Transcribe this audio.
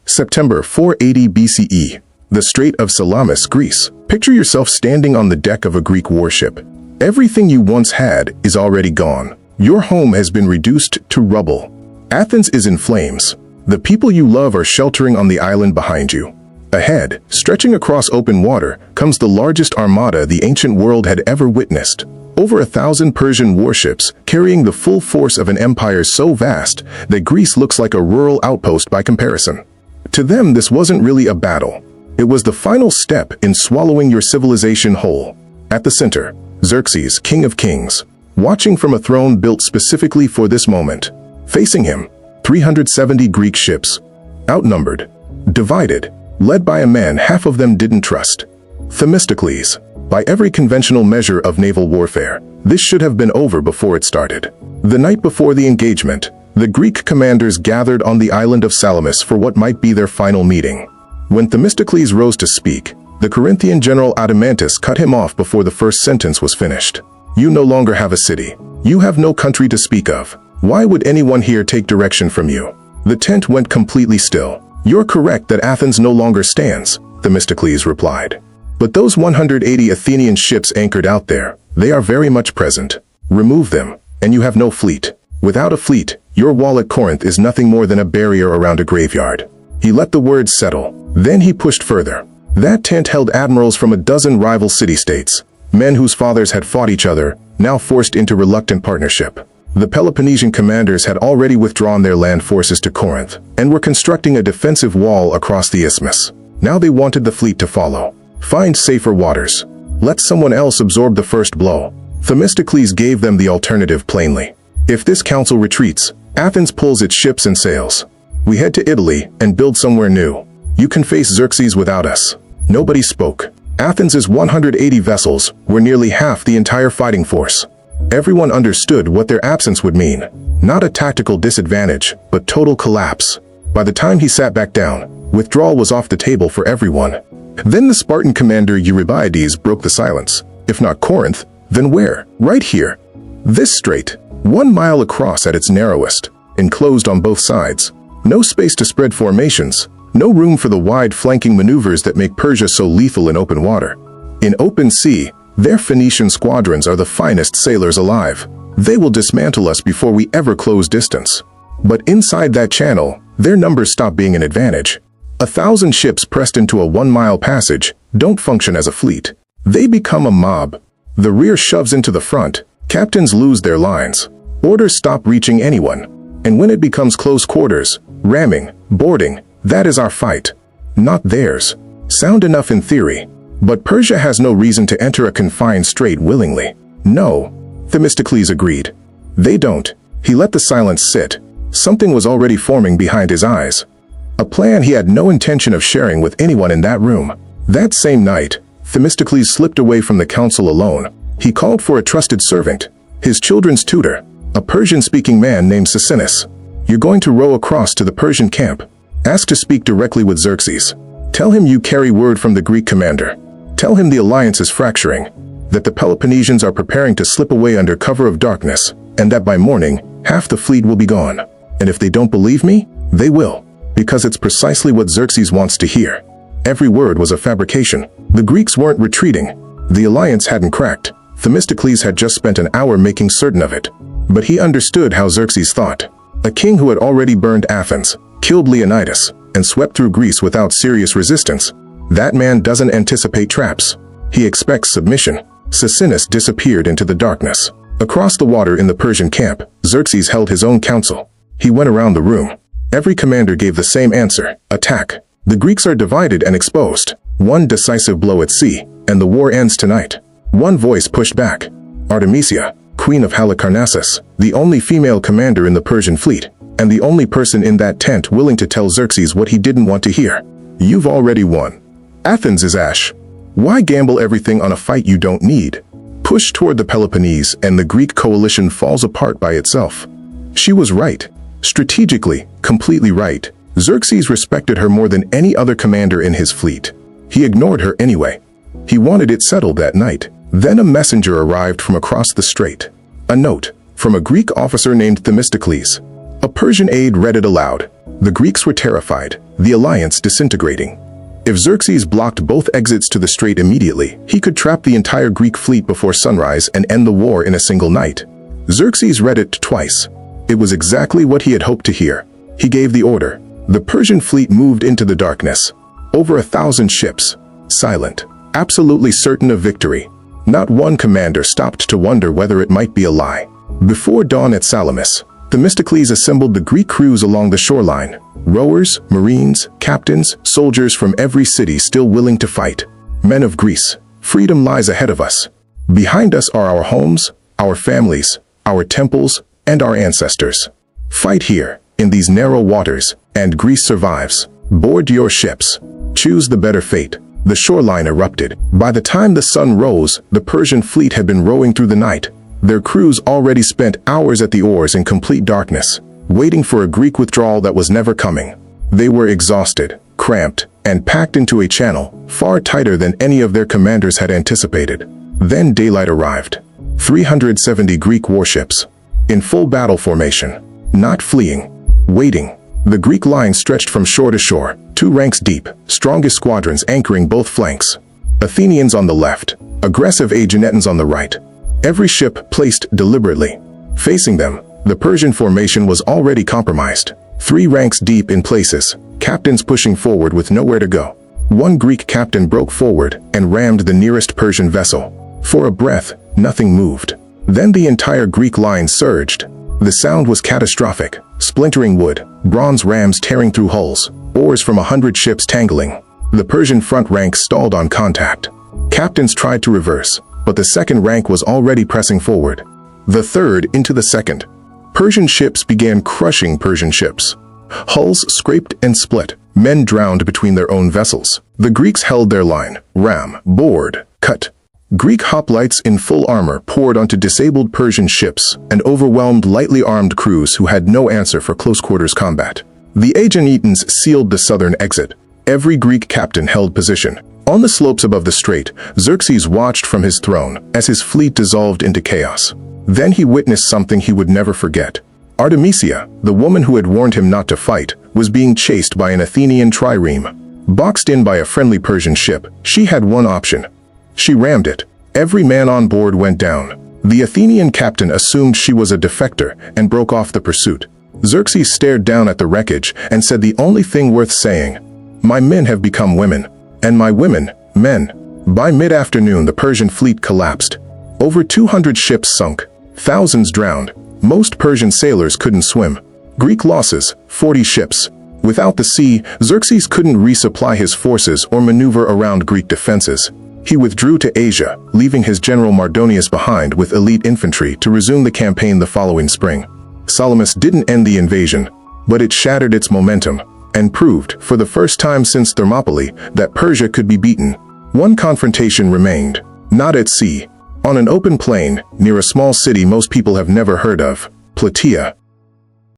September 480 BCE. The Strait of Salamis, Greece. Picture yourself standing on the deck of a Greek warship. Everything you once had is already gone. Your home has been reduced to rubble. Athens is in flames. The people you love are sheltering on the island behind you. Ahead, stretching across open water, comes the largest armada the ancient world had ever witnessed. Over 1,000 Persian warships, carrying the full force of an empire so vast that Greece looks like a rural outpost by comparison. To them, this wasn't really a battle. It was the final step in swallowing your civilization whole. At the center, Xerxes, King of Kings, watching from a throne built specifically for this moment. Facing him, 370 Greek ships, outnumbered, divided, led by a man half of them didn't trust. Themistocles. By every conventional measure of naval warfare, this should have been over before it started. The night before the engagement, the Greek commanders gathered on the island of Salamis for what might be their final meeting. When Themistocles rose to speak, the Corinthian general Adeimantus cut him off before the first sentence was finished. You no longer have a city. You have no country to speak of. Why would anyone here take direction from you? The tent went completely still. You're correct that Athens no longer stands, Themistocles replied. But those 180 Athenian ships anchored out there, they are very much present. Remove them, and you have no fleet. Without a fleet, your wall at Corinth is nothing more than a barrier around a graveyard. He let the words settle. Then he pushed further. That tent held admirals from a dozen rival city-states, men whose fathers had fought each other, now forced into reluctant partnership. The Peloponnesian commanders had already withdrawn their land forces to Corinth, and were constructing a defensive wall across the isthmus. Now they wanted the fleet to follow. Find safer waters. Let someone else absorb the first blow. Themistocles gave them the alternative plainly. If this council retreats, Athens pulls its ships and sails. We head to Italy and build somewhere new. You can face Xerxes without us. Nobody spoke. Athens' 180 vessels were nearly half the entire fighting force. Everyone understood what their absence would mean. Not a tactical disadvantage, but total collapse. By the time he sat back down, withdrawal was off the table for everyone. Then the Spartan commander Eurybiades broke the silence. If not Corinth, then where? Right here. This strait, 1 mile across at its narrowest, enclosed on both sides. No space to spread formations, no room for the wide flanking maneuvers that make Persia so lethal in open water. In open sea, their Phoenician squadrons are the finest sailors alive. They will dismantle us before we ever close distance. But inside that channel, their numbers stop being an advantage. 1,000 ships pressed into a 1-mile passage don't function as a fleet. They become a mob. The rear shoves into the front. Captains lose their lines. Orders stop reaching anyone. And when it becomes close quarters, ramming, boarding, that is our fight. Not theirs. Sound enough in theory. But Persia has no reason to enter a confined strait willingly. No, Themistocles agreed. They don't. He let the silence sit. Something was already forming behind his eyes. A plan he had no intention of sharing with anyone in that room. That same night, Themistocles slipped away from the council alone. He called for a trusted servant, his children's tutor, a Persian-speaking man named Xerxes. You're going to row across to the Persian camp. Ask to speak directly with Xerxes. Tell him you carry word from the Greek commander. Tell him the alliance is fracturing, that the Peloponnesians are preparing to slip away under cover of darkness, and that by morning, half the fleet will be gone. And if they don't believe me, they will, because it's precisely what Xerxes wants to hear. Every word was a fabrication. The Greeks weren't retreating. The alliance hadn't cracked. Themistocles had just spent an hour making certain of it. But he understood how Xerxes thought. A king who had already burned Athens, killed Leonidas, and swept through Greece without serious resistance. That man doesn't anticipate traps. He expects submission. Xerxes disappeared into the darkness. Across the water in the Persian camp, Xerxes held his own council. He went around the room. Every commander gave the same answer: attack. The Greeks are divided and exposed. One decisive blow at sea, and the war ends tonight. One voice pushed back. Artemisia, queen of Halicarnassus, the only female commander in the Persian fleet, and the only person in that tent willing to tell Xerxes what he didn't want to hear. You've already won. Athens is ash. Why gamble everything on a fight you don't need? Push toward the Peloponnese and the Greek coalition falls apart by itself. She was right. Strategically, completely right. Xerxes respected her more than any other commander in his fleet. He ignored her anyway. He wanted it settled that night. Then a messenger arrived from across the strait. A note from a Greek officer named Themistocles. A Persian aide read it aloud. The Greeks were terrified, the alliance disintegrating. If Xerxes blocked both exits to the strait immediately, he could trap the entire Greek fleet before sunrise and end the war in a single night. Xerxes read it twice. It was exactly what he had hoped to hear. He gave the order. The Persian fleet moved into the darkness. Over 1,000 ships. Silent. Absolutely certain of victory. Not one commander stopped to wonder whether it might be a lie. Before dawn at Salamis, Themistocles assembled the Greek crews along the shoreline. Rowers, marines, captains, soldiers from every city still willing to fight. Men of Greece, freedom lies ahead of us. Behind us are our homes, our families, our temples, and our ancestors. Fight here, in these narrow waters, and Greece survives. Board your ships. Choose the better fate. The shoreline erupted. By the time the sun rose, the Persian fleet had been rowing through the night. Their crews already spent hours at the oars in complete darkness, waiting for a Greek withdrawal that was never coming. They were exhausted, cramped, and packed into a channel far tighter than any of their commanders had anticipated. Then daylight arrived. 370 Greek warships, in full battle formation, not fleeing, waiting. The Greek line stretched from shore to shore, 2 ranks deep, strongest squadrons anchoring both flanks. Athenians on the left, aggressive Aeginetans on the right. Every ship placed deliberately. Facing them, the Persian formation was already compromised. 3 ranks deep in places, captains pushing forward with nowhere to go. One Greek captain broke forward and rammed the nearest Persian vessel. For a breath, nothing moved. Then the entire Greek line surged. The sound was catastrophic. Splintering wood, bronze rams tearing through hulls, oars from 100 ships tangling. The Persian front rank stalled on contact. Captains tried to reverse, but the second rank was already pressing forward. The third into the second. Persian ships began crushing Persian ships. Hulls scraped and split. Men drowned between their own vessels. The Greeks held their line. Ram, board, cut. Greek hoplites in full armor poured onto disabled Persian ships and overwhelmed lightly armed crews who had no answer for close-quarters combat. The Aeginetans sealed the southern exit. Every Greek captain held position. On the slopes above the strait, Xerxes watched from his throne as his fleet dissolved into chaos. Then he witnessed something he would never forget. Artemisia, the woman who had warned him not to fight, was being chased by an Athenian trireme. Boxed in by a friendly Persian ship, she had one option. She rammed it. Every man on board went down. The Athenian captain assumed she was a defector and broke off the pursuit. Xerxes stared down at the wreckage and said the only thing worth saying, "My men have become women, and my women, men." By mid-afternoon, the Persian fleet collapsed. Over 200 ships sunk, thousands drowned. Most Persian sailors couldn't swim. Greek losses, 40 ships. Without the sea, Xerxes couldn't resupply his forces or maneuver around Greek defenses. He withdrew to Asia, leaving his general Mardonius behind with elite infantry to resume the campaign the following spring. Salamis didn't end the invasion, but it shattered its momentum and proved, for the first time since Thermopylae, that Persia could be beaten. One confrontation remained, not at sea. On an open plain, near a small city most people have never heard of, Plataea.